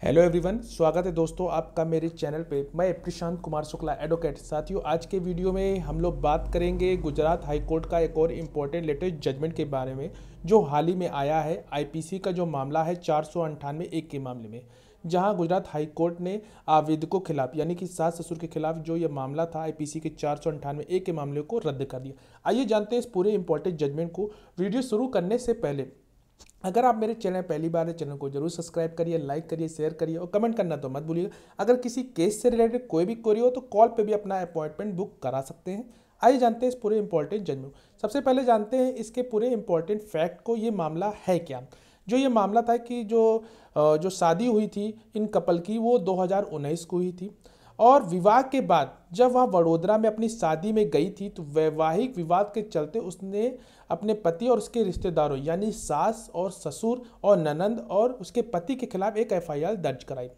Hello everyone, स्वागत है दोस्तों आपका मेरे चैनल पे। मैं प्रशांत कुमार शुक्ला, एडवोकेट। साथियों, आज के वीडियो में हम लोग बात करेंगे गुजरात हाई कोर्ट का एक और इम्पोर्टेंट लेटेस्ट जजमेंट के बारे में जो हाल ही में आया है। आईपीसी का जो मामला है 498(1) के मामले में, जहां गुजरात हाई कोर्ट ने आवेदकों के खिलाफ यानी कि सास ससुर के खिलाफ जो ये मामला था आईपीसी के 498(1) के मामले को रद्द कर दिया। आइए जानते हैं इस पूरे इंपॉर्टेंट जजमेंट को। वीडियो शुरू करने से पहले अगर आप मेरे चैनल पहली बार है, चैनल को जरूर सब्सक्राइब करिए, लाइक करिए, शेयर करिए और कमेंट करना तो मत भूलिएगा। अगर किसी केस से रिलेटेड कोई भी क्वेरी हो तो कॉल पे भी अपना अपॉइंटमेंट बुक करा सकते हैं। आइए जानते हैं इस पूरे इंपॉर्टेंट जजमेंट। सबसे पहले जानते हैं इसके पूरे इंपॉर्टेंट फैक्ट को। ये मामला है क्या? जो ये मामला था कि जो शादी हुई थी इन कपल की वो 2019 को हुई थी और विवाह के बाद जब वह वडोदरा में अपनी शादी में गई थी तो वैवाहिक विवाद के चलते उसने अपने पति और उसके रिश्तेदारों यानी सास और ससुर और ननंद और उसके पति के खिलाफ एक एफआईआर दर्ज कराई।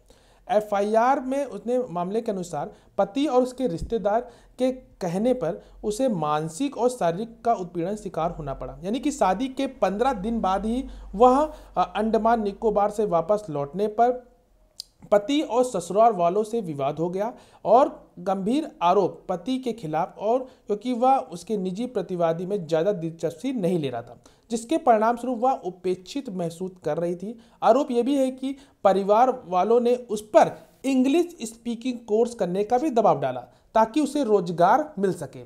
एफआईआर में उसने मामले के अनुसार पति और उसके रिश्तेदार के कहने पर उसे मानसिक और शारीरिक का उत्पीड़न शिकार होना पड़ा। यानी कि शादी के 15 दिन बाद ही वह अंडमान निकोबार से वापस लौटने पर पति और ससुराल वालों से विवाद हो गया और गंभीर आरोप पति के खिलाफ, और क्योंकि वह उसके निजी प्रतिवादी में ज़्यादा दिलचस्पी नहीं ले रहा था, जिसके परिणाम स्वरूप वह उपेक्षित महसूस कर रही थी। आरोप यह भी है कि परिवार वालों ने उस पर इंग्लिश स्पीकिंग कोर्स करने का भी दबाव डाला ताकि उसे रोजगार मिल सके।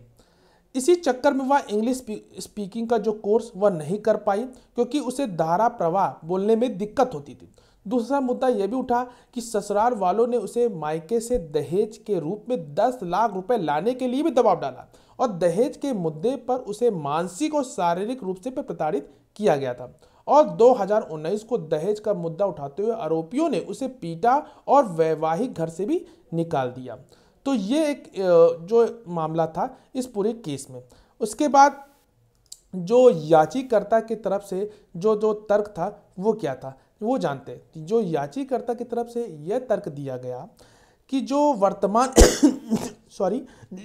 इसी चक्कर में वह इंग्लिश स्पीकिंग का जो कोर्स वह नहीं कर पाई क्योंकि उसे धारा प्रवाह बोलने में दिक्कत होती थी। दूसरा मुद्दा यह भी उठा कि ससुराल वालों ने उसे मायके से दहेज के रूप में 10 लाख रुपए लाने के लिए भी दबाव डाला और दहेज के मुद्दे पर उसे मानसिक और शारीरिक रूप से प्रताड़ित किया गया था। और 2019 को दहेज का मुद्दा उठाते हुए आरोपियों ने उसे पीटा और वैवाहिक घर से भी निकाल दिया। तो ये एक जो मामला था इस पूरे केस में। उसके बाद जो याचिकाकर्ता की तरफ से जो तर्क था वो क्या था वो जानते हैं। जो याचिकाकर्ता की तरफ से यह तर्क दिया गया कि जो वर्तमान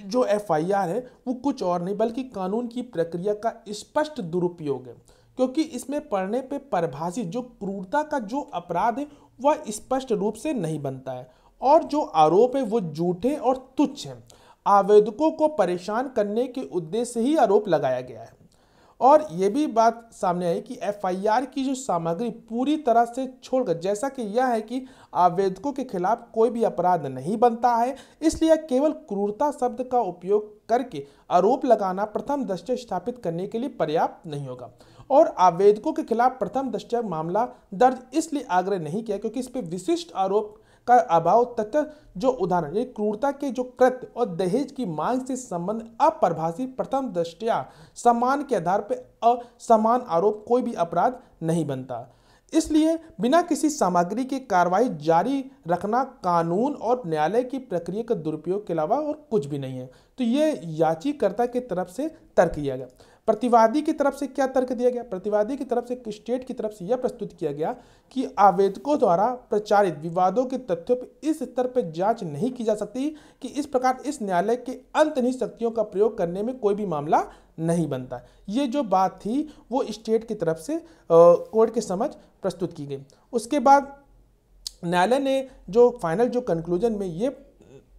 जो एफआईआर है वो कुछ और नहीं बल्कि कानून की प्रक्रिया का स्पष्ट दुरुपयोग है, क्योंकि इसमें पढ़ने पे परिभाषित जो क्रूरता का जो अपराध है वह स्पष्ट रूप से नहीं बनता है और जो आरोप है वो झूठे और तुच्छ हैं। आवेदकों को परेशान करने के उद्देश्य से ही आरोप लगाया गया है। और ये भी बात सामने आई कि एफआईआर की जो सामग्री पूरी तरह से छोड़कर, जैसा कि यह है कि आवेदकों के खिलाफ कोई भी अपराध नहीं बनता है, इसलिए केवल क्रूरता शब्द का उपयोग करके आरोप लगाना प्रथम दृष्टया स्थापित करने के लिए पर्याप्त नहीं होगा। और आवेदकों के खिलाफ प्रथम दृष्टया मामला दर्ज इसलिए आग्रह नहीं किया क्योंकि इस पर विशिष्ट आरोप का अभाव तथा जो उदाहरण ये क्रूरता के जो कृत्य और दहेज की मांग से संबंध अपरिभाषित प्रथम दृष्टया समान के आधार पर असमान आरोप कोई भी अपराध नहीं बनता। इसलिए बिना किसी सामग्री की कार्रवाई जारी रखना कानून और न्यायालय की प्रक्रिया का दुरुपयोग के अलावा और कुछ भी नहीं है। तो ये याचिकाकर्ता की तरफ से तर्क किया गया। प्रतिवादी की तरफ से क्या तर्क दिया गया? प्रतिवादी की तरफ से स्टेट की तरफ से यह प्रस्तुत किया गया कि आवेदकों द्वारा प्रचारित विवादों के तथ्यों पर इस स्तर पर जांच नहीं की जा सकती कि इस प्रकार इस न्यायालय के अंतर्निहित शक्तियों का प्रयोग करने में कोई भी मामला नहीं बनता। ये जो बात थी वो स्टेट की तरफ से कोर्ट के समझ प्रस्तुत की गई। उसके बाद न्यायालय ने जो फाइनल जो कंक्लूजन में ये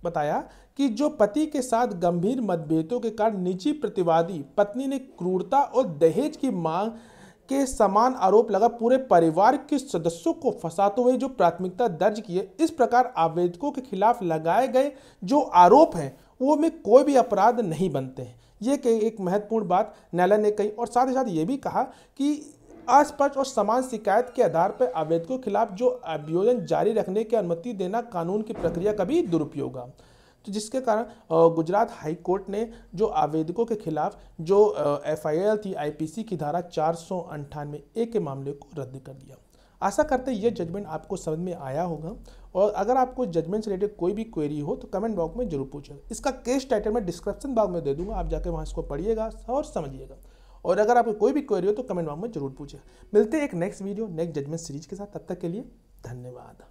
बताया कि जो पति के साथ गंभीर मतभेदों के कारण निजी प्रतिवादी पत्नी ने क्रूरता और दहेज की मांग के समान आरोप लगा पूरे परिवार के सदस्यों को फंसाते हुए जो प्राथमिकता दर्ज की है, इस प्रकार आवेदकों के खिलाफ लगाए गए जो आरोप हैं वो में कोई भी अपराध नहीं बनते हैं। ये एक महत्वपूर्ण बात न्यायालय ने कही और साथ ही साथ ये भी कहा कि अस्पष्ट और समान शिकायत के आधार पर आवेदकों के खिलाफ जो अभियोजन जारी रखने की अनुमति देना कानून की प्रक्रिया का भी दुरुपयोग है। तो जिसके कारण गुजरात हाई कोर्ट ने जो आवेदकों के खिलाफ जो एफआईआर थी आईपीसी की धारा 498(1) के मामले को रद्द कर दिया। आशा करते हैं ये जजमेंट आपको समझ में आया होगा और अगर आपको जजमेंट से रिलेटेड कोई भी क्वेरी हो तो कमेंट बॉक्स में जरूर पूछेगा। इसका केस टाइटल मैं डिस्क्रिप्शन बॉक्स में दे दूंगा, आप जाकर वहाँ इसको पढ़िएगा और समझिएगा। और अगर आपको कोई भी क्वेरी हो तो कमेंट बॉक्स में जरूर पूछिएगा। मिलते हैं एक next video next judgement series के साथ, तब तक के लिए धन्यवाद।